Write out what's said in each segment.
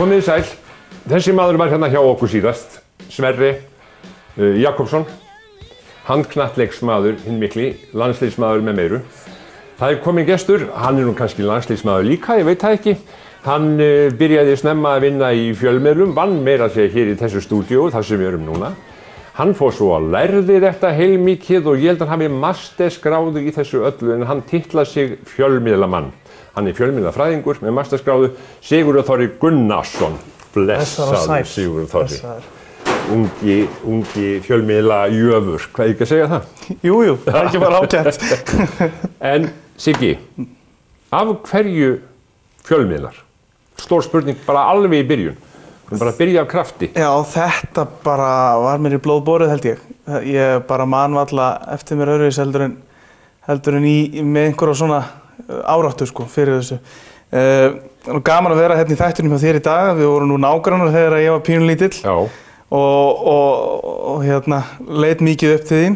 Komið sæl. Þessi maður var hérna hjá okkur síðast, Sverrir Jakobsson, handknattleiksmaður hinn mikli, landsliðsmaður með meiru. Það kominn gestur, hann nú kannski landsliðsmaður líka, ég veit það ekki. Hann byrjaði snemma að vinna í fjölmiðlum, vann meira að segja hér í þessu stúdíói, þar sem við erum núna. Hann fór svo að lærði þetta heilmikið og ég held að hann hafi mastersgráðu í þessu öllu en hann titlaði sig fjölmiðlamann. Hann fjölmiðlafræðingur með mastersgráðu, Sigurður Þorri Gunnarsson. Blessaður Sigurður Þorri. Ungi fjölmiðlajöfur, hvað er ekki að segja það? Jú, það er ekki bara ágætt. En Siggi, af hverju fjölmiðlar? Stór spurning bara alveg í byrjun. Bara byrja af krafti. Já, þetta bara var mér í blóð borið held ég. Ég bara man varla eftir mér öðruvísi heldur en með einhverja svona áráttu sko fyrir þessu. Gaman að vera hérna í þættinum hjá þér í dag. Við vorum nú nágrannar þegar ég var pínulítill. Já. Og hérna leit mikið upp til þín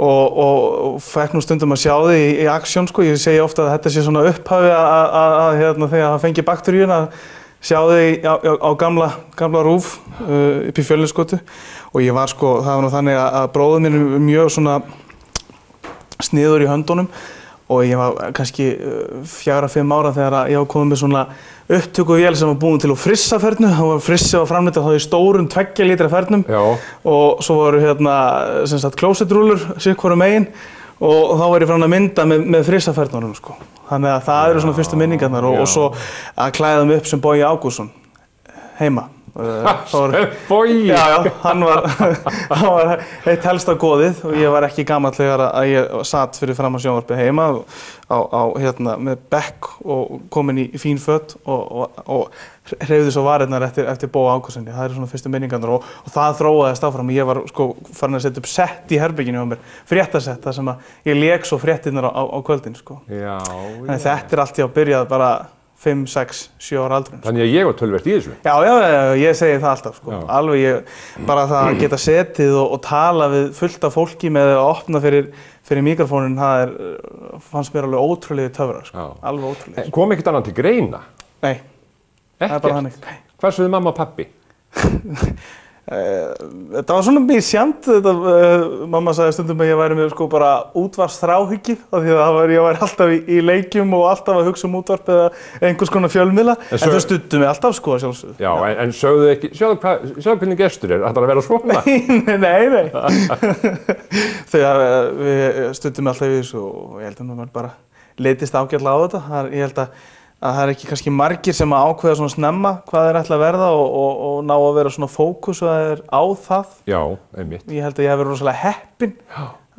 og fekk nú stundum að sjá þig í aksjón sko. Ég segi ofta að þetta sé svona upphafi að hérna þegar það fengi bakteríun að sjá þig á gamla rúf upp í Fjölnisgötu og ég var sko, það var nú þannig að bróðir minn er mjög svona sniður í höndunum og ég var kannski 4-5 ára þegar ég var komið með svona upptökuvél sem var búin til á Frissafernu. Það var Frissi var framleitt þá í stórum 2 lítra fernum. Já. Og svo voru hérna sem sagt klósettrúllur sitt hvoru megin og þá var ég fram að mynda með Frissafernunum sko. Þannig að það eru svona fyrstu minningarnar og svo að klæða mig upp sem Bogi Ágústsson heima. Bogi? Já, hann var eitt helsta goðið og ég var ekki gamall þegar að ég satt fyrir framan sjónvarpið heima hérna, með bekk og kominn í fín föt og hreyfði svo varirnar eftir Boga Ágústsssyni. Það eru svona fyrstu minningarnar og það þróaðist áfram. Ég var sko farin að setja upp sett í herberginu hjá mér, fréttasett þar sem að ég lék svo fréttirnar á kvöldin sko. Já. Þannig þetta allt ég að byrjað bara 5, 6, 7 ára aldrei. Þannig að ég var töluvert í þessu? Já, ég segi það alltaf sko. Alveg bara það að geta setið og tala við fullt af fólki með að opna fyrir mikrofónin, það fannst mér alveg ótrúlega töfrar sko. Alveg ótrúlega. Kom ekkert annað til greina? Nei. Það er bara þannig. Hvað sögðu mamma og pabbi? Þetta var svona misjant. Mamma sagði stundum að ég væri með sko bara útvarpsþráhyggju af því að ég væri alltaf í leikjum og alltaf að hugsa útvarp eða einhvers konar fjölmiðla. En þau studdu mig alltaf sko sjálfsögðu. Já, en sögðu ekki, sjáðu hvernig gestur er, ætlar að vera svona? Nei. Við studdu mig alltaf í þessu og ég held að maður bara leitist ágætlega á þetta. Ég held að það er ekki kannski margir sem að ákveða svona snemma hvað þeir ætla að verða og ná að vera svona fókus og það er á það. Já, einmitt. Ég held að ég hef verið rosalega heppinn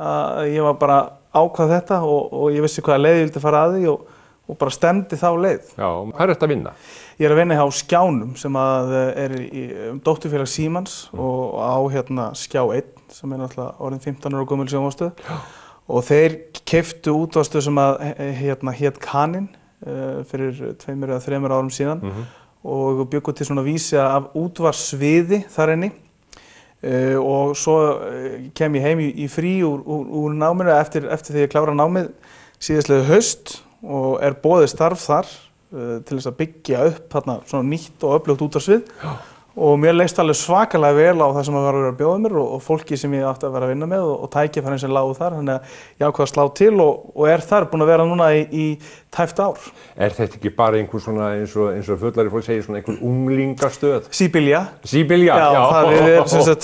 að ég var bara ákvað þetta og ég vissi hvaða leið ég vildi fara að því og bara stemdi þá leið. Já, hvað er þetta að vinna? Ég er að vinna hjá Skjánum sem að er í dótturfélag Símans og á hérna Skjá 1 sem er náttúrulega orðin 15 ára gömul sjónvarpsstöð og þeir keyptu útvarpsstöð sem að hét Kaninn fyrir 2 eða 3 árum síðan og bjuggu til svona vísi af útvarpssviði þar inni og svo kem ég heim í frí úr náminu eftir því ég klára námið síðastliðið haust og er boðið starf þar til þess að byggja upp þarna svona nýtt og öflugt útvarpssvið og mér leist alveg svakalega vel á það sem var að vera að bjóða mér og fólki sem ég átti að vera að vinna með og tækifærin sem lágu þar, þannig að ég ákvað að slá til og er þar búinn að vera núna í tæpt ár. Er þetta ekki bara einhver svona eins og fullari fólk segir svona einhver unglingastöð? Síbilja. Síbilja, já. Já, það er sem sagt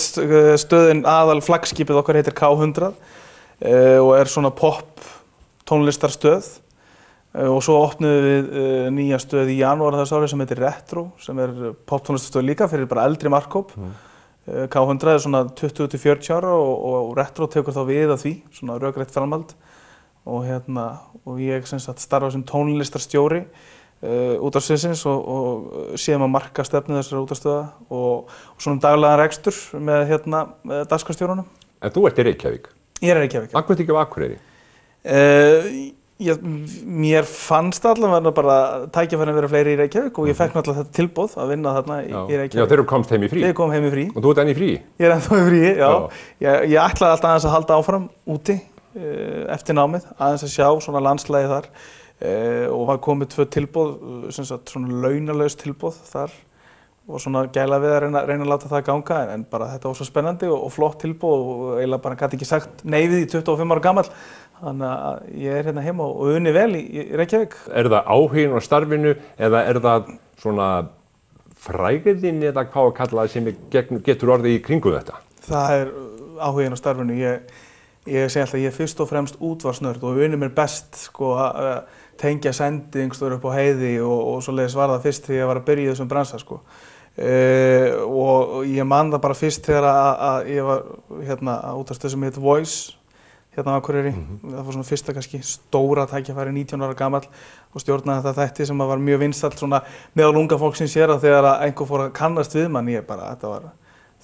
stöðin aðal flaggskipið okkar heitir K100 og er svona pop tónlistarstöð. Og svo opnuðum við nýja stöð í janúar þess ári sem heitir Retro, sem er poptónlistarstöð líka fyrir bara eldri markhóp. K100 er svona 20-40 ára og Retro tekur þá við af því, svona rökrétt framhald. Og ég sem sagt starfa sem tónlistarstjóri útvarpssviðsins og séum að marka stefnu þessara útvarpsstöða og svona daglegan rekstur með dagskrárstjórunum. En þú ert í Reykjavík? Ég er í Reykjavík. Akkur ert ekki á Akureyri? Mér fannst allavega bara tækifærin vera fleiri í Reykjavík og ég fekk náttúrulega þetta tilboð að vinna þarna í Reykjavík. Já, þegar þú komst heim í frí? Ég kom heim í frí. Og þú ert enn í frí? Ég er ennþá í frí, já. Ég ætlaði alltaf aðeins að halda áfram úti eftir námið, aðeins að sjá svona landslagið þar og var komið 2 tilboð, sem sagt svona launalaust tilboð þar og svona gæla við að reyna að láta það ganga en bara þetta var svo spennandi og flott tilboð og eiginlega bara gat ekki sagt nei við því 25 ára gamall. Þannig að ég er hérna heima og unni vel í Reykjavík. Er það áhuginn á starfinu eða er það svona frægðin eða hvað að kalla það sem getur orðið í kringum þetta? Það er áhuginn á starfinu. Ég segi alltaf að ég er fyrst og fremst útvarpsnörd og unni mér best sko að tengja sending stór upp á heiði og svoleiðis var það fyrst þegar ég var að byrja í þessum bransa sko. Og ég man það bara fyrst þegar að ég var hérna á útvarpsstöð sem heit Voice hérna á Akureyri. Það var svona fyrsta kannski stóra tækifæri 19 ára gamall og stjórnaði þetta þætti sem var mjög vinsæll svona meðal unga fólksins hér að þegar að einhver fór að kannast við mann þetta var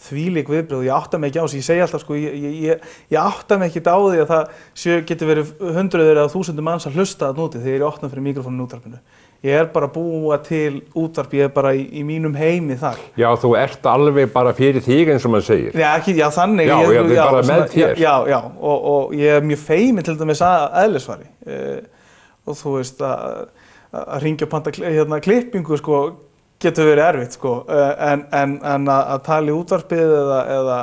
þvílík viðbrögð og ég átta mig ekki á þessu. Ég segi alltaf sko, ég átta mig ekkert á því að það getur verið hundruður eða þúsundur manns að hlusta þarna úti þegar ég opna fyrir míkrófóninn í útvarpinu. Ég er bara að búa til útvarp, ég er bara í mínum heimi þar. Já, þú ert alveg bara fyrir þig eins og maður segir. Já, þannig. Já, ég er bara með þér. Já, og ég er mjög feiminn til dæmis að eðlisfari. Og þú veist að hringja og panta klippingu sko, getur verið erfitt sko, en að tala í útvarpið eða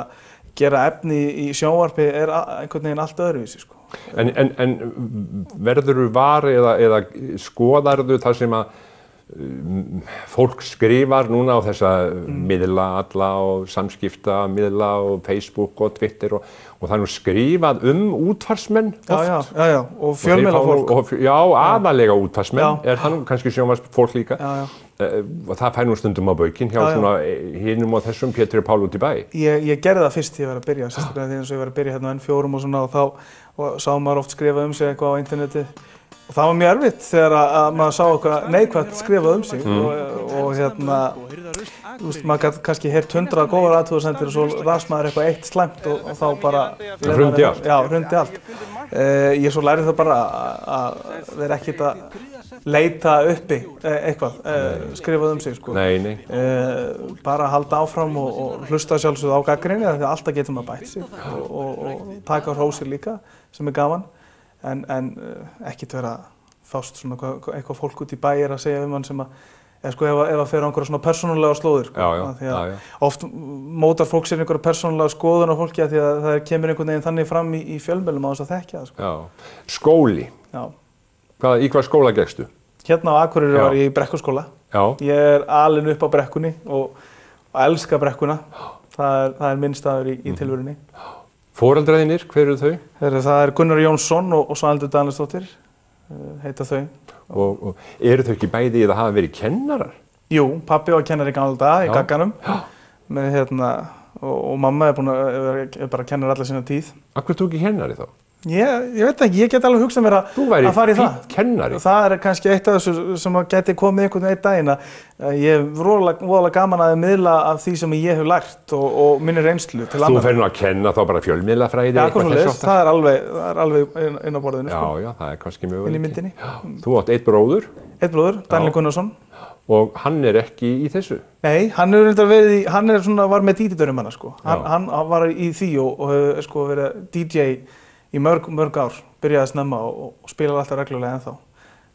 gera efni í sjónvarpi er einhvern veginn allt öðruvísi sko. En verður þú var eða skoðarðu það sem að fólk skrifar núna á þessa miðla alla og samskiptamiðla og Facebook og Twitter og það er nú skrifað útvarpsmenn oft. Já, og fjölmiðlafólk. Já, aðalega útvarpsmenn, er það nú kannski sjónvarpsfólk líka. Já. Og það fær nú stundum á baukinn hjá svona hinum og þessum Pétri og Pál út í bæ. Ég gerði það fyrst þegar ég var að byrja, sérstaklega þegar ég var að byrja hérna á N4 og svona og þá sá maður oft skrifað sig eitthvað á interneti. Og það var mjög erfitt þegar að maður sá eitthvað neikvætt skrifað sig og hérna, þú veist, maður gæti kannski heyrt 100 góðar athugasemdir og svo las maður eitthvað eitt slæmt og þá bara hrundi allt. Já, hrundi allt. Ég svo lærði það bara að vera ekkert að leita uppi eitthvað, skrifað sig sko. Nei. Bara halda áfram og hlusta sjálfsögðu á gagnrýni því að alltaf getur maður bætt sig og taka hrósir líka sem er gaman. En ekkert vera að fást svona eitthvað fólk út í bæ að segja við mann sem sko ef að fer á einhverja svona persónulega slóðir sko. Já. Oft mótar fólk sér einhverja persónulega skoðun á fólki því að það kemur einhvern veginn þannig fram í fjölmiðlum á þess að þekkja það sko. Já. Skóli. Já. Í hvað skóla gekkstu? Hérna á Akureyri var ég í Brekkuskóla. Já. Ég er alinn upp á Brekkunni og elska Brekkuna. Það er minn staður í tilverunni. Foreldraðinir, hver eru þau? Það er Gunnar Jónsson og Svanhildur Danielsdóttir, heita þau. Og eru þau ekki bæði í að hafa verið kennarar? Jú, pabbi var kennari í gamla daga í Gagganum. Og mamma er bara kennar alla sína tíð. Af hverju tók ég kennari þá? Ég veit ekki, ég get alveg hugsað mér að fara í það. Þú væri fínn kennari. Það er kannski eitt af þessu sem geti komið einhvern veginn einn daginn að ég hef voðalega gaman að miðla af því sem ég hef lært og minni reynslu til annarra. Þú fer nú að kenna þá bara fjölmiðlafræði eitthvað þess aftar? Það er alveg inn á borðinu. Já, það er kannski möguleiki. Inn í myndinni. Þú átt einn bróður. Einn bróður, Daniel Gunnarsson. Og hann er ekki í þessu? Nei, hann var með DJ-dörum hana sko. Hann var í því og hefur sko verið DJ í mörg ár, byrjaði snemma og spilaði alltaf reglulega ennþá.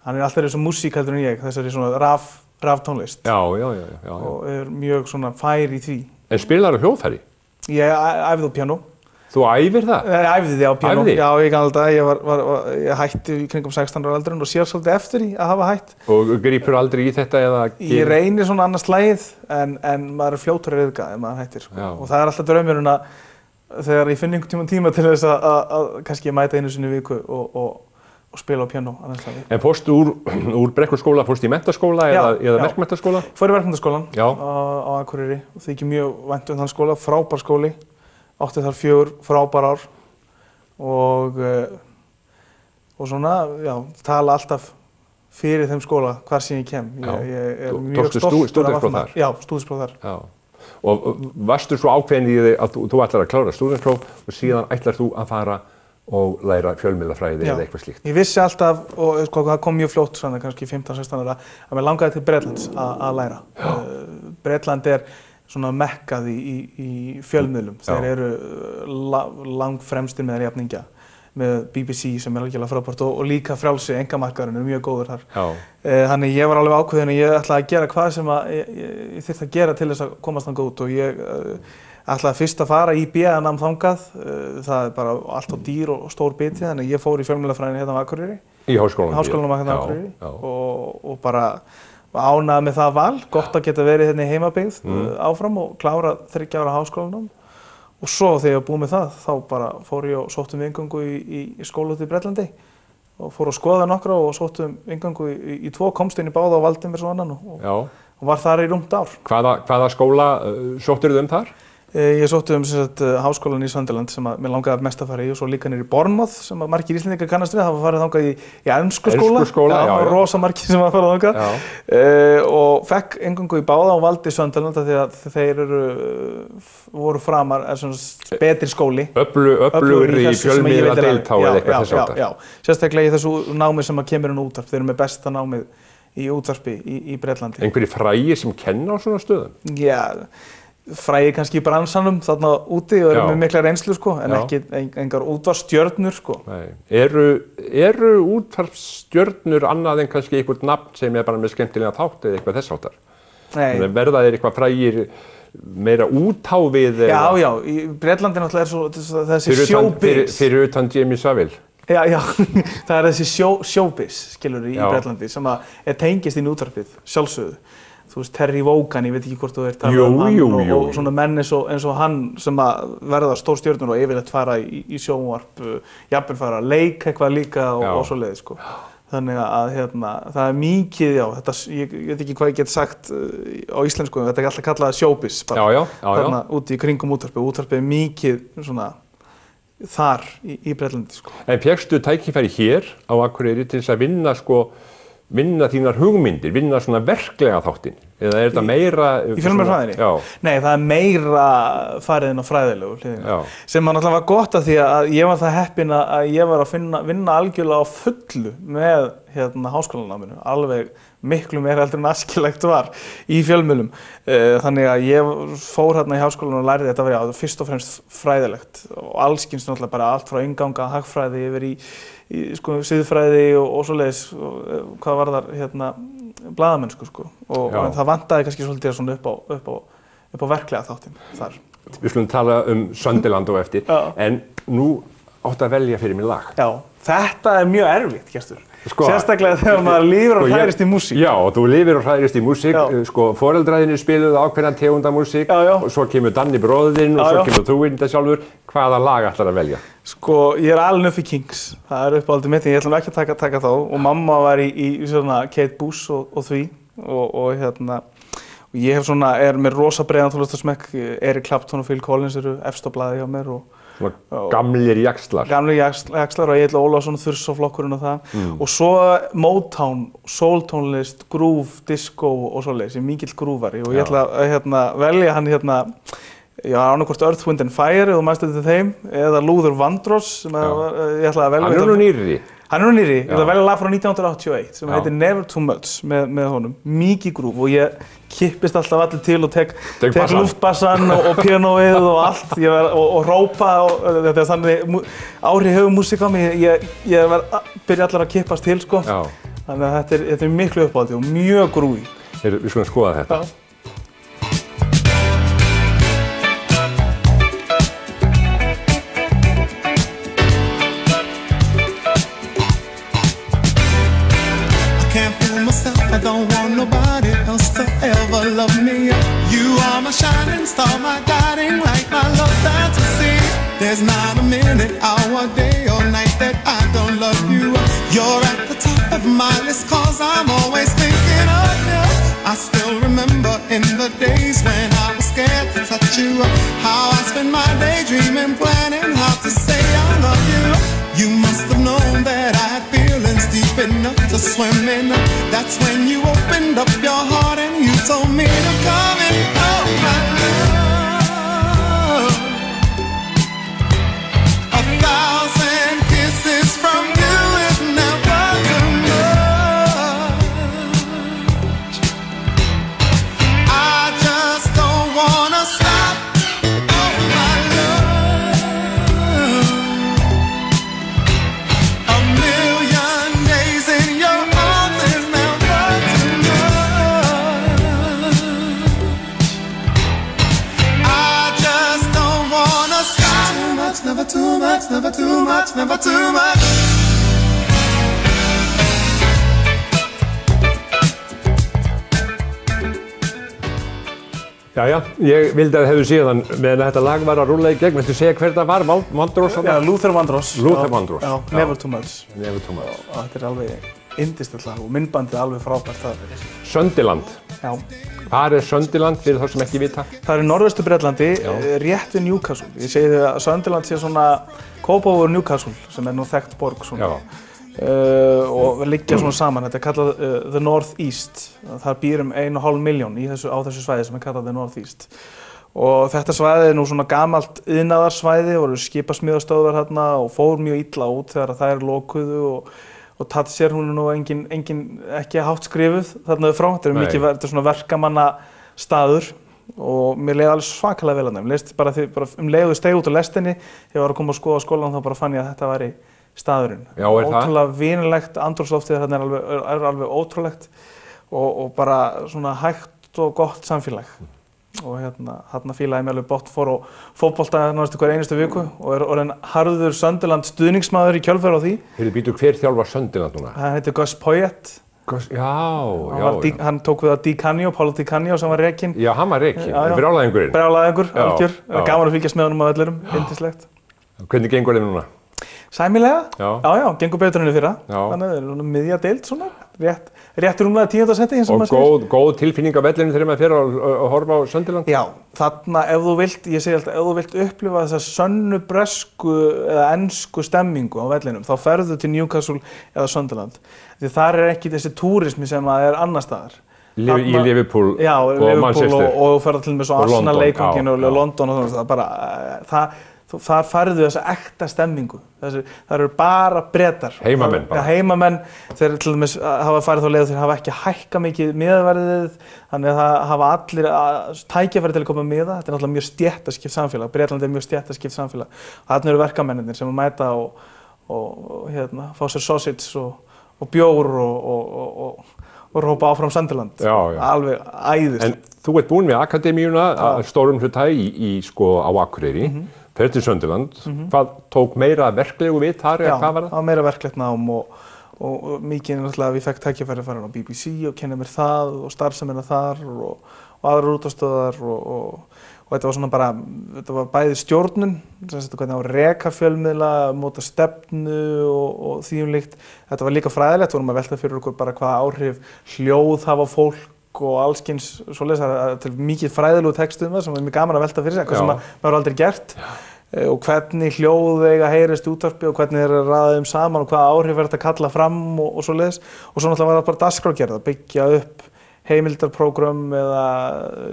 Hann er alltaf þessu músík heldur en ég, þessari svona raf tónlist. Já. Og er mjög svona fær í því. En spilar þú hljóðfæri? Ég æfði á píanó. Þú æfir það? Ég æfði því á píanó. Æfði? Já, ég gamla dag, ég hætti í kringum 16 ára aldurinn og sér svolítið eftir því að hafa hætt. Og grípur aldrei í þetta eða? Ég reynir svona annað slagið en maður er fljótur að ryðga ef maður hættir sko. Og það er alltaf draumurinn að þegar ég finn einhvern tíma til þess að kannski ég mæta einu sinni í viku og spila á píanó. En fórstu úr Brekkuskóla, fórstu í menntaskóla eða verkmenntaskóla? Fór í verkmenntaskólan á Akureyri og þykir mjög vænt þann skóla, frábær skóli, átti þar 4 frábær ár og svona, tala alltaf fyrir þeim skóla hvar sem ég kem. Ég er mjög stoltur af að Já, stúdentspróf þar. Já. Og varstu svo ákveðin í þig að þú ætlar að klára stúdentspróf og síðan ætlar þú að fara og læra fjölmiðlafræði eða eitthvað slíkt? Ég vissi alltaf, og það kom mjög fljótt, svona, kannski 15-16 ára, að mér langaði til Bretlands að læra. Bretland er svona mekkað í fjölmiðlum. Þeir eru langfremstir með þeirra jafningja. með BBC sem algjörlega frábært og líka frjálsi einkamarkaðurinn mjög góður þar. Þannig ég var alveg ákveðinn að ég ætlaði að gera hvað sem ég þyrfti að gera til þess að komast þangað út og ég ætlaði fyrst að fara í BA-nám þangað. Það bara allt á dýr og stór biti þannig ég fór í fjölmiðlafræðinni hérna á Akureyri. Í háskólanum hérna á Akureyri og bara ánægður með það val, gott að geta verið hérna í heimabyggð áfram og klára 3 ára háskólanám. Og svo þegar ég var búinn með það, þá bara fór ég og sótti um inngöngu í skóla út í Bretlandi og fór að skoða nokkra og sótti um inngöngu í 2, komst inn í báða og valdi mér svo annan og var þar í rúmt ár. Hvaða skóla sóttirðu þar? Ég sótti háskólan í Sunderland sem mér langaði mest að fara í og svo líka niður í Bournemouth sem margir Íslendingar kannast við, það var farið þangað í ensku skóla, rosa margir sem var farið þangað og fekk inngöngu í báða og valdi Sunderland því að þeir voru framar betri skóli. Öflugur í fjölmiðla deiltá eða eitthvað þess að. Já, sérstaklega í þessu námi sem kemur inn útvarp, þeir eru með besta námið í útvarpi í Bretlandi. Einhverjir frægir sem kenna á svona stöðum? Já. Frægir kannski í bransanum þarna úti og eru með mikla reynslu en ekki engar útvarpsstjörnur Nei. Eru útvarpsstjörnur annað en kannski einhvert nafn sem bara með skemmtilega þátt eða eitthvað þess háttar? Nei. Verða þeir eitthvað frægir meira úthávið? Já, í Bretlandi náttúrulega svo þessi showbiz. Fyrir utan Jimmy Savile? Já, það þessi showbiz skilur í Bretlandi sem tengist inn í útvarpið, sjálfsögðu. Þú veist, Terry Wogan, ég veit ekki hvort þú talað hann og svona menn eins og hann sem verða stórstjörnur og yfirleitt fara í sjónvarp, jafnvel fara að leika eitthvað líka og svoleiðis Þannig að það mikið, ég veit ekki hvað ég get sagt á íslensku, þetta alltaf kallað showbiz bara. Þarna úti í kringum útvarpið. Útvarpið mikið svona þar í Bretlandi En fékkstu tækifæri hér á Akureyri til þess að vinna þínar hugmyndir, vinna svona verklega þáttinn? Eða þetta meira... Í fjölmiðlafræðinni? Nei, það meira farið inn á fræðilegu hliðina. Sem náttúrulega var gott af því að ég var það heppinn að ég var að vinna algjörlega á fullu með háskólanáminu. Alveg miklu meira heldur en æskilegt var í fjölmiðlum. Þannig að ég fór í háskólanum og lærði þetta að vera fyrst og fremst fræðilegt. Og allskyns náttúrulega bara allt frá innganga, hagfræði yfir í siðfræði og svoleiðis hvað var þar blaðamennsku og það vantaði kannski svolítið svona upp á verklega þáttinn þar. Við skulum tala Sunderland á eftir en nú áttu að velja fyrir mig lag. Já, þetta mjög erfitt, Gestur. Sérstaklega þegar maður lifir og hræðist í músík. Já, og þú lifir og hræðist í músík. Foreldræðinni spiluðu ákveðna tegunda músík og svo kemur Danni bróðinn og svo kemur þú inn þetta sjálfur. Hvaða lag ætlar að velja? Ég alinn upp í Kings. Það uppáhaldið mitt, en ég ætla ekki að taka þá. Og mamma var í svona Kate Bush og því. Og ég er með rosa breiðan tónlistarsmekk. Eric Clapton og Phil Collins eru efst á blaði hjá mér. Gamlir jaxlar. Gamlir jaxlar og Egill Ólafsson, Þursaflokkurinn og það. Og svo Motown, soul-tónlist, groove, disco og svoleiðis. Ég er mikill grúvari og ég ætla að velja hann annarkvort Earth, Wind and Fire, ef þú manst eftir þeim, eða Luther Vandross sem ég ætla að velja. Hann nú nýrri. Ég ætla að velja lag frá 1981 sem heitir Never Too Much með honum. Mikið grúf og ég kippist alltaf allir til og tek luftbassan og píanóið og allt og hrópa þetta er þannig áhrif hefur músík á mig. Ég byrja allar að kippast til Þannig að þetta er miklu uppáhaldi og mjög grúfi. Við skulum skoða þetta. I don't want nobody else to ever love me. You are my shining star, my guiding light, my love fantasy. There's not a minute, hour, day or night that I don't love you. You're at the top of my list cause I'm always thinking of you. I still remember in the days when I was scared to touch you, how I spent my day dreaming, planning how to say I love you. You must have known that I had feelings deep enough to swim in. That's when you opened up your heart and you told me to come and hold my love. 1,000 kisses from you is never too much. I just don't wanna stop, oh my love. much, never too much, never too much. Jæja, ég vildi að hefðu síðan meðan þetta lag var að rúlla í gegn. Viltu segja hver það var? Vandross? Já, Luther Vandross. Luther Vandross. Já, Never Too Much. Never Too Much. Og þetta er alveg yndislegt lag og myndbandið alveg frábært það. Sunderland. Já. Hvar er Sunderland fyrir þá sem ekki vita? Það er í norðvestu Bretlandi, rétt við Newcastle. Ég segi þið að Sunderland sé svona Kópavogur Newcastle sem er nú þekkt borg svona. Já. Og liggja svona saman. Þetta er kallað The North East. Það býr 1,5 milljón á þessu svæði sem er kallað The North East. Og þetta svæði er nú svona gamalt iðnaðarsvæði, voru skipasmíðastöðvar þarna og fór mjög illa út þegar þær lokuðu og Thatcher, hún er nú ekki hátt skrifuð þarna frá. Þetta er svona verkamanna staður og mér leiði alveg svakalega vel að þeim. Leist bara leiðu steg út á lestinni, ég var að koma að skoða skólann þá bara fann ég að þetta væri staðurinn. Já, er það? Ótrúlega vinalegt, andrúmsloftið þarna er alveg ótrúlegt og bara svona hægt og gott samfélag. Og þarna fílaði ég mig alveg botn fór og fótbolta náttúrulega hver einustu viku og er orðinn harður Sunderland stuðningsmaður í kjölfar á því. Heyrðu, býtu, hver þjálfar Sunderland núna? Hann heitir Gus Poyet. Hann tók við að Di Canio, Paulo Di Canio sem var rekinn. Já, hann var rekinn, brjálæðingurinn. Brjálæðingur, algjör. Gaman að fylgjast með honum á vellinum, yndislegt. Hvernig gengur þeim núna? Sæmilega? Já, gengur betur enn í fyrra. Þannig að það er miðja deild svona, rétt rúmlega 10. seti eins og maður segir. Og góð tilfinning á vellinum þegar maður fer að horfa á Sunderland? Já, þarna ef þú vilt, ég segi alltaf, ef þú vilt upplifa þessa sönnu bresku eða ensku stemmingu á vellinum, þá ferðu til Newcastle eða Sunderland. Því þar er ekki þessi túrismi sem er annars staðar. Í Liverpool og Manchester. Og þú ferðu til með svo Arsenal leikvanginn og London og það bara, þar færðu þessa ekta stemmingu. Það eru bara Bretar. Heimamenn bara. Heimamenn, þeir til dæmis hafa farið þá leið þeir hafa ekki hækkað mikið miðaverðið, þannig að það hafa allir tækifæri til að koma með það. Þetta er náttúrulega mjög stéttaskipt samfélag. Bretland er mjög stéttaskipt samfélag. Þarna eru verkamennirnir sem mæta og fá sér sausage og bjór og rópa áfram Sunderland. Já. Alveg æðislegt. En þú ert búinn við akademíuna stórum hluta á Akureyri. Fer til Sunderland, hvað tók meira verklegu við þar eða hvað var það? Já, það var meira verklegt nám og mikið náttúrulega við fekk tækifæri að fara á BBC og kenna mér það og starfsemina þar og aðrar útastöðar og þetta var svona bara, þetta var bæði stjórnun, hvernig á reka fjölmiðla, móta stefnu og því líkt. Þetta var líka fræðilegt, vorum að velta fyrir okkur bara hvaða áhrif hljóð hafa á fólk og allskyns svoleiðis, það er til mikið fræðilegu textum sem er mjög gaman að velta fyrir sig, eitthvað sem maður aldrei gert. Og hvernig hljóð eiga heyrist í útvarpi og hvernig þeir eru að raða saman og hvaða áhrif er þetta að kalla fram og svoleiðis. Og svo náttúrulega var það bara dagskrárgerð, að byggja upp heimildarprógrömm eða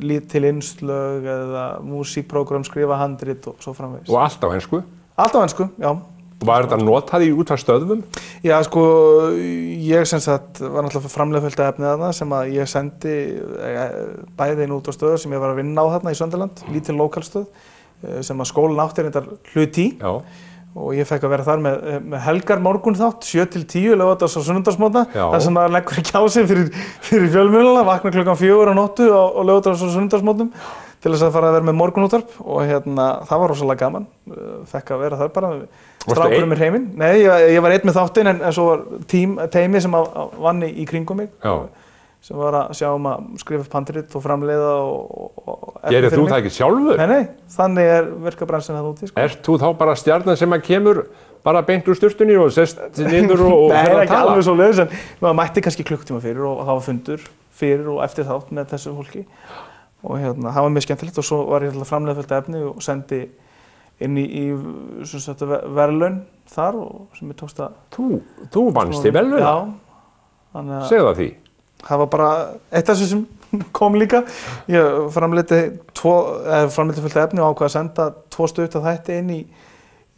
lítil innslög eða músíkprógrömm, skrifa handrit og svo framvegis. Og allt á ensku? Allt á ensku, já. Var þetta notað í útvarpsstöðvum? Já, sko, ég sem sagt var náttúrulega framleiða fullt af efnið þarna sem að ég sendi bæði inn útvarpsstöðvar sem ég var að vinna á þarna í Sunderland, lítil lókalstöð sem að skólinn átti reyndar hlut í. Já. Og ég fekk að vera þar með helgar morgunþátt, 7 til 10 laugardags og sunnudagsmorgna, þar sem maður leggur ekki á sig fyrir fjölmiðlana, vakna klukkan 4 á nóttu á laugardags og sunnudagsmorgnum til þess að fara að vera með morgunútvarp og það var rosalega gaman, fekk að vera þar bara, strákurinn mér heiminn. Nei, ég var einn með þáttinn en svo var teimi sem vann í kringum mig. Já. Sem var að sjá að skrifa upp handrit og framleiða og Gerir þú það ekki sjálfur? Nei, þannig er verkabransinn það úti. Ert þú þá bara stjarnan sem að kemur bara beint úr sturtunni og sest niður og fyrir að tala? Nei, ekki alveg svo leiðis, en maður mætti kannski klukktíma fyrir og hafa fundur fyrir og eftir þátt með þessu fólki. Og það var mjög skemmtilegt og svo var ég að framleiða fullt efni og sendi inn í verðlaun þar og sem ég tókst að... Þú vannst í verðlauna? Já. Segðu það því. Það var bara eitt af þessu sem kom líka. Ég framleiddi fullt efni og ákvað að senda 2 stutta þætti inn í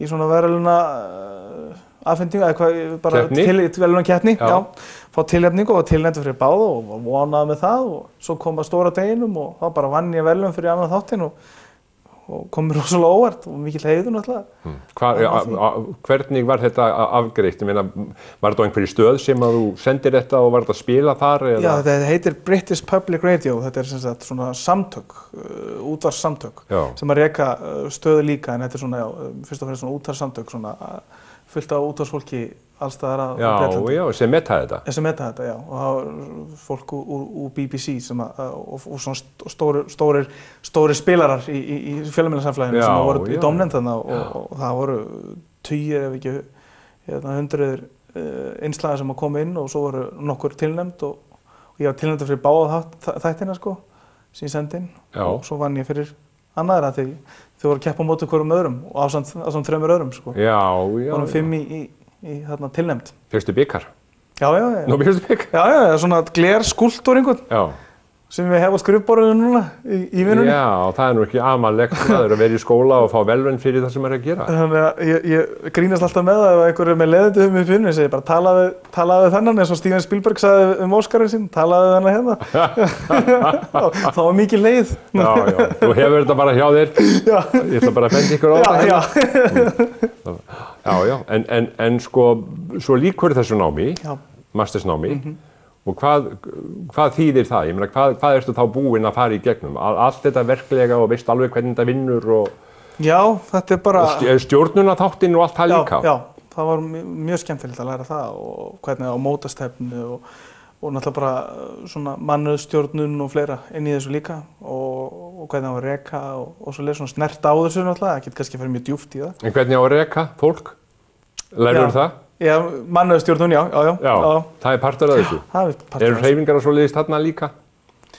svona verðlauna afhendingu, eða bara verðlaunakeppni. Já. Fá tilnefningu og var tilnefndur fyrir báða og var vonaður með það og svo kom að stóra deginum og þá bara vann ég verðlaun fyrir annan þáttinn og og kom mér rosalega óvart og mikill heiður náttúrulega. Hvernig var þetta afgreitt? Ég meina, var þetta á einhverju stöð sem að þú sendir þetta og var þetta að spila þar? Já, þetta heitir British Public Radio, þetta sem sagt svona samtök, útvarpssamtök sem að reka stöðu líka en þetta svona, fyrst og fremst svona útvarpssamtök, svona fullt af útvarpsfólki alls staðar á Bretlandi. Já, sem meta þetta? Sem meta þetta, já. Og það var fólk úr BBC sem og svona stórir spilarar í fjölmiðlasamfélaginu sem voru í dómnefnd þarna og það voru tugir ef ekki 100 innslaga sem að koma inn og svo voru nokkur tilnefnd og ég var tilnefndur fyrir báða þættina sko sem ég sendi inn og svo vann ég fyrir annaðra því þau voru að keppa á móti hverjum öðrum og ásamt 3 öðrum sko. Já. Vorum 5 í þarna tilnefnd. Fékkstu bikar? Já. Nú fékkstu bikar? Já, svona glerskúlptúr einhvern. Já. Sem við hefum á skrifborðinu núna í vinnunni. Já, það er nú ekki amalegt að vera í skóla og fá velvönd fyrir það sem maður er að gera. Þannig að ég grínast alltaf með það ef einhver er með leiðindi um í vinnunni, ég segi bara talaðu þennan eins og Steven Spielberg sagði Óskarinn sinn, talaðu þennan hérna. Það var mikið leið. Já, þú hefur þetta bara hjá þér. Já. Ég ætla bara að benda ykkur á þetta hérna. Já, en sko, svo líkur þessu námi, mastersnámi, og hvað þýðir það? Ég meina, hvað ertu þá búinn að fara í gegnum? Allt þetta verklega og veist alveg hvernig þetta vinnur og... Já, þetta er bara... Stjórnunarþáttinn og allt það líka? Já, það var mjög skemmtilegt að læra það og hvernig á mótastefnu og náttúrulega bara svona mannauðsstjórnun og fleira inn í þessu líka og hvernig á að reka og svo svona snert á þessu náttúrulega, það getur kannski að fara mjög djúpt í það. En hvernig á að reka fólk? Lærður það? Já, mannauðsstjórnun, já. Það er partur af þessu? Það er partur af þessu. Eru hreyfingar og svoleiðis þarna líka?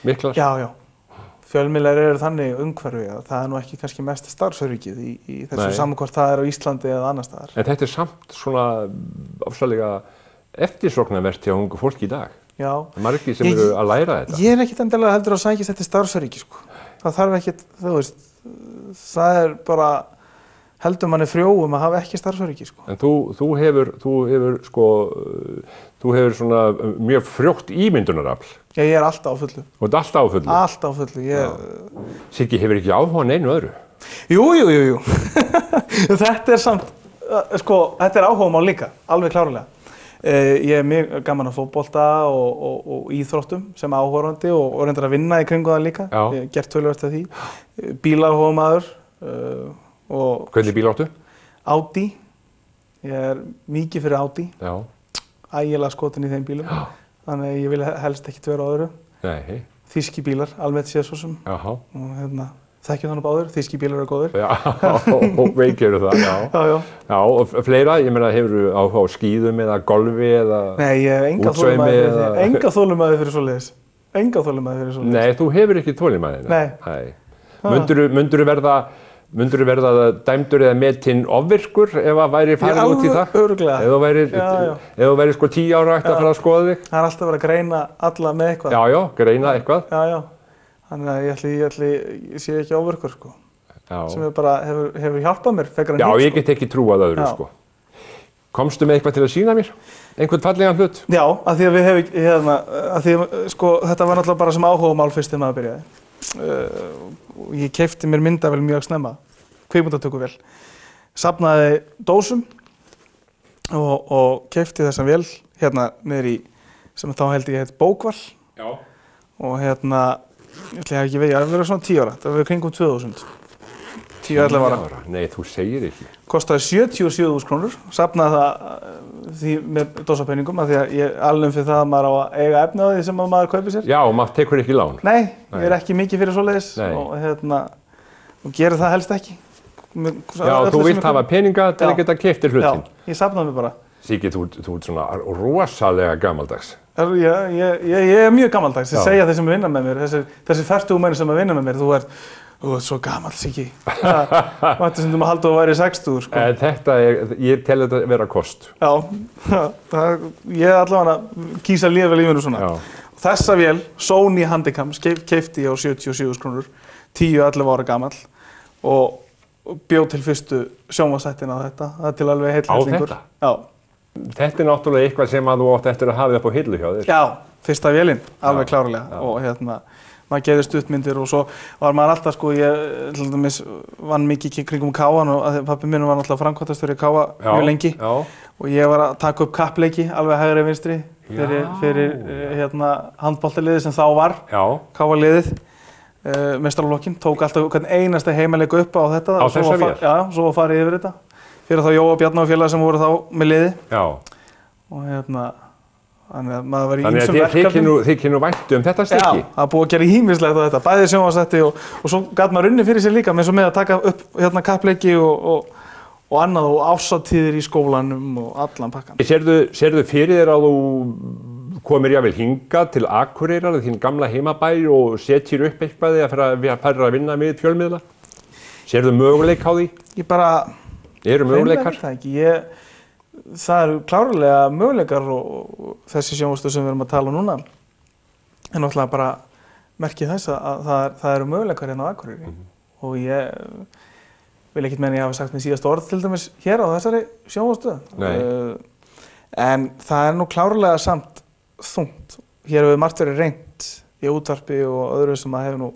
Miklar? Já. Fjölmiðlar eru þannig umhverfi að það er nú ekki kannski mest starfsöryggið í þessu saman hvort það er á Íslandi eða annars staðar. En þetta er samt svona ofsalega eftirsóknarvert hjá ungu fólki í dag. Já. Það er margir sem eru að læra þetta. Ég er ekkert endilega heldur að sækist þetta starfsöryggi, sko. Það þarf ekkert, þú veist, það er bara heldur manni frjóum að hafa ekki starfsöryggi, sko. En þú hefur svona mjög frjótt ímyndunarafl. Já, ég er alltaf á fullu. Og þetta er alltaf á fullu? Alltaf á fullu. Siggi, hefur ekki áhuga á neinu öðru? Jú. Þetta er samt, sko, þetta er áhugamál líka, alveg klárlega. Ég er mjög gaman að fótbolta og íþróttum sem áhorfandi og reyndar að vinna í kringu það líka. Ég hef gert töluvert af því. Bílaáhugamaður. Hvernig bíl áttu? Audi. Ég er mikið fyrir Audi. Já. Ægilega skotin í þeim bílum. Já. Þannig að ég vil helst ekki vera á öðru. Nei. Þýski bílar, almennt séð svo sem. Jáhá. Og þekkjum þannig báður, þýski bílar eru góðir. Já, og veikir það, já. Já. Já, og fleira, ég meina, hefur áhuga á skíðum eða golfi eða útsveimi eða... Nei, ég hef enga þolinmæði fyrir svoleiðis. Nei, þú hefur ekki þolinmæðina? Nei. Mundur þú verða dæmdur eða metinn ofvirkur ef að væri farið út í það? Já, örugglega. Ef þú væri sko 10 ára ætti að fara að skoða þig? Það er alltaf verið að greina alla með eitthvað. Já, greina eitthvað. Já. Þannig að ég sé ekki ofvirkur, sko. Já. Sem bara hefur hjálpað mér, frekar en hitt, sko. Já, ég get ekki trúað öðru, sko. Komstu með eitthvað til að sýna mér? Einhvern fallegan hlut? Já, af því að þetta var náttúrulega bara sem áhugamál fyrst þegar maður byrjaði. Ég keypti mér myndavél mjög snemma, kvikmyndatökuvél, safnaði dósum og keypti þessa vél hérna niður í, sem þá held ég heit Bókvall. Já. Og ég ætla ekki veið, það verið svona 10 ára, það verið kringum 2000, 10-11 ára. Nei, þú segir ekki. Kostaði 77.000 krónur, safnaði það því með dósapenningum af því að ég alveg fyrir það að maður á að eiga efni á því sem maður kaupir sér. Já, og maður tekur ekki lán. Nei, ég er ekki mikið fyrir svoleiðis og gerir það helst ekki. Já, þú vilt hafa peninga til að geta keypt þér hlutinn. Já, ég safnaði mig bara. Siggi, þú ert svona rosalega gamaldags. Ég er mjög gamaldags, ég segja þeir sem vinna með mér, þessi 40 menn sem vinna með mér, þú ert svo gamall, Siggi. Það mætti sem þú maður halda að væri 60, sko. Ég tel þetta að vera kost. Já, ég allavega kýsa að lifa lífinu svona. Þessa vél, Sony Handycam, keypti ég á 77.000 krónur, 10-11 ára gamall og bjó til fyrstu sjónvarpsþættina á þetta. Það er til alveg heill hellingur. Á þetta? Já. Þetta er náttúrulega eitthvað sem að þú átt eftir að hafa upp á hillu hjá þér. Já, fyrsta vélin, alveg klárlega. maður gerði stuttmyndir og svo var maður alltaf sko, ég til dæmis vann mikið kringum Káan og pabbi minn var náttúrulega framkvæmdastjóri í Káa mjög lengi og ég var að taka upp kappleiki alveg hægri vinstri fyrir handboltaliðið sem þá var Káa-liðið meistaraflokkinn, tók alltaf hvern einasta heimaleik upp á þetta á þessa vél? Já, svo var farið yfir þetta fyrir þá Jóa Bjarna og félagar sem voru þá með liði og þannig að maður var í ýmsum verkefnum. Þið kynnu væntu þetta stykki? Já, það búið að gera ýmislegt á þetta, bæði sjónvarpsþætti og svo gat maður unnið fyrir sér líka með að taka upp kappleiki og annað og árshátíðir í skólanum og allan pakkan. Sérðu fyrir þér að þú komir jafnvel hingað til Akureyrar, þín gamla heimabæ og setjir upp eitthvað eða fara að vinna með fjölmiðla? Sérðu möguleik á því? Eru möguleikar? Það eru klárlega möguleikar og þessi sjónvarpsstöð sem við erum að tala um núna er náttúrulega bara merkið þess að það eru möguleikar hérna á Akureyri og ég vil ekkert meina ég hafi sagt minn síðasta orð til dæmis hér á þessari sjónvarpsstöð en það er nú klárlega samt þungt. Hér hefur margt verið reynt í útvarpi og öðru sem að hefur nú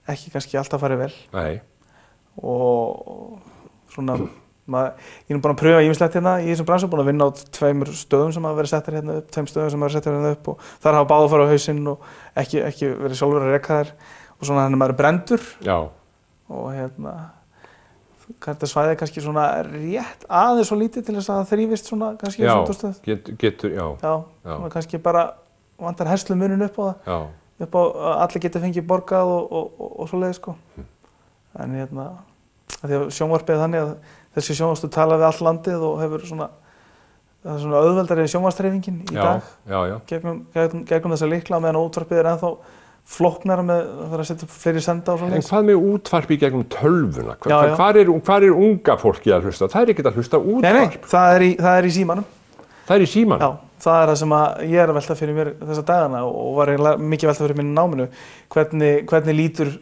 ekki kannski alltaf farið vel og svona ég er búinn að pröfa ýmislegt hérna í þessum bransa, búinn að vinna á 2 stöðum sem hafa verið settar hérna upp, 2 stöðum sem hafa verið settar hérna upp og þar hafa báðar farið á hausinn og ekki verið sjálfur að reka þær og svona þannig að maður er brenndur og þetta svæði kannski svona rétt aðeins svo lítið til þess að það þrífist svona kannski í svona útvarpsstöð. Getur, kannski bara vantar herslumuninn upp á það, upp á að allir geti fengið borgað og svoleiðis sko. En því að sjónvarpið er þannig að þessi sjónvarpsstöð tala við allt landið og hefur svona auðveldari sjónvarpsdreifingin í dag gegnum þessa lykla meðan útvarpið er ennþá flóknara með að setja upp fleiri senda og svona. En hvað með útvarp í gegnum tölvuna? Hvar er unga fólkið að hlusta? Það er ekkert að hlusta útvarp. Nei, það er í símanum. Það er í símanum? Já, það er það sem ég er að velta fyrir mér þessa dagana og var mikið velta fyrir mér í náminu. Hvernig lítur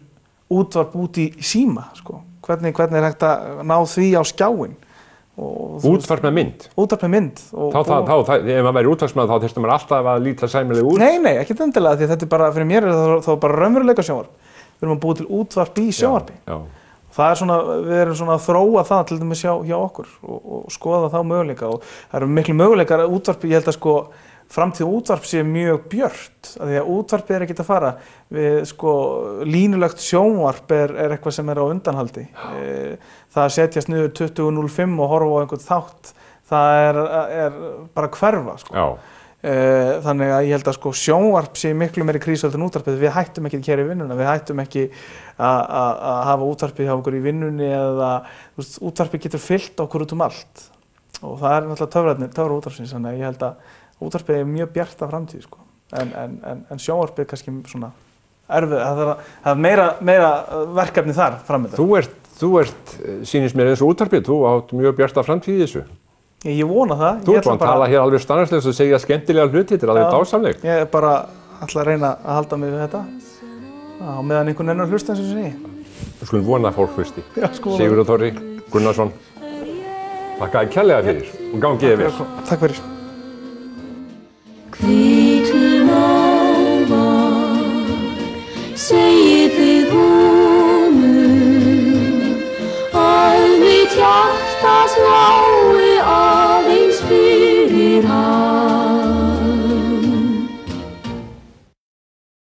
útvarp út í síma, sko? Hvernig er hægt að ná því á skjáinn? Útvarp með mynd? Útvarp með mynd. Ef maður væri útvarpsmaður þá þyrfti maður alltaf að líta sæmilega út? Nei, ekkert endilega, því þetta er bara, fyrir mér er það bara raunveruleika sjónvarp. Við erum að búa til útvarp í sjónvarpi. Það er svona, við erum svona að þróa það til dæmis hjá okkur og skoða þá möguleika og það eru miklu möguleikar að útvarpi, ég held að sko framtíð útvarp sé mjög björt, af því að útvarpið er ekkert að fara við sko línulegt sjónvarp er eitthvað sem er á undanhaldi. Það að setjast niður 20:05 og horfa á einhvern þátt, það er bara hverfa sko. Þannig að ég held að sko sjónvarp sé miklu meiri krísu en útvarpið. Við hættum ekki að keyra í vinnuna, við hættum ekki að hafa útvarpið hjá okkur í vinnunni eða útvarpið getur fyllt okkur út allt og það er náttúrulega töfrar útvarpsins, þannig að ég held að útvarpið er mjög bjarta framtíð sko. En sjónvarpið er kannski svona erfið, það er meira verkefni þar framöndan. Þú ert, sýnist mér eins og útvarpið, þú átt mjög bjarta framtíð í þessu. Ég vona það. Þú ert búinn að tala hér alveg stannarslega og segja skemmtilega hluti, þetta er alveg dásamlegt. Ég bara ætla að reyna að halda mig við þetta á meðan einhvern veginn hlusta eins og segi. Við skulum vona að fólk hlusti. Sigurður Þorri Gunnarsson, þakka þér kærlega fyrir og gangi þér vel. Takk fyrir.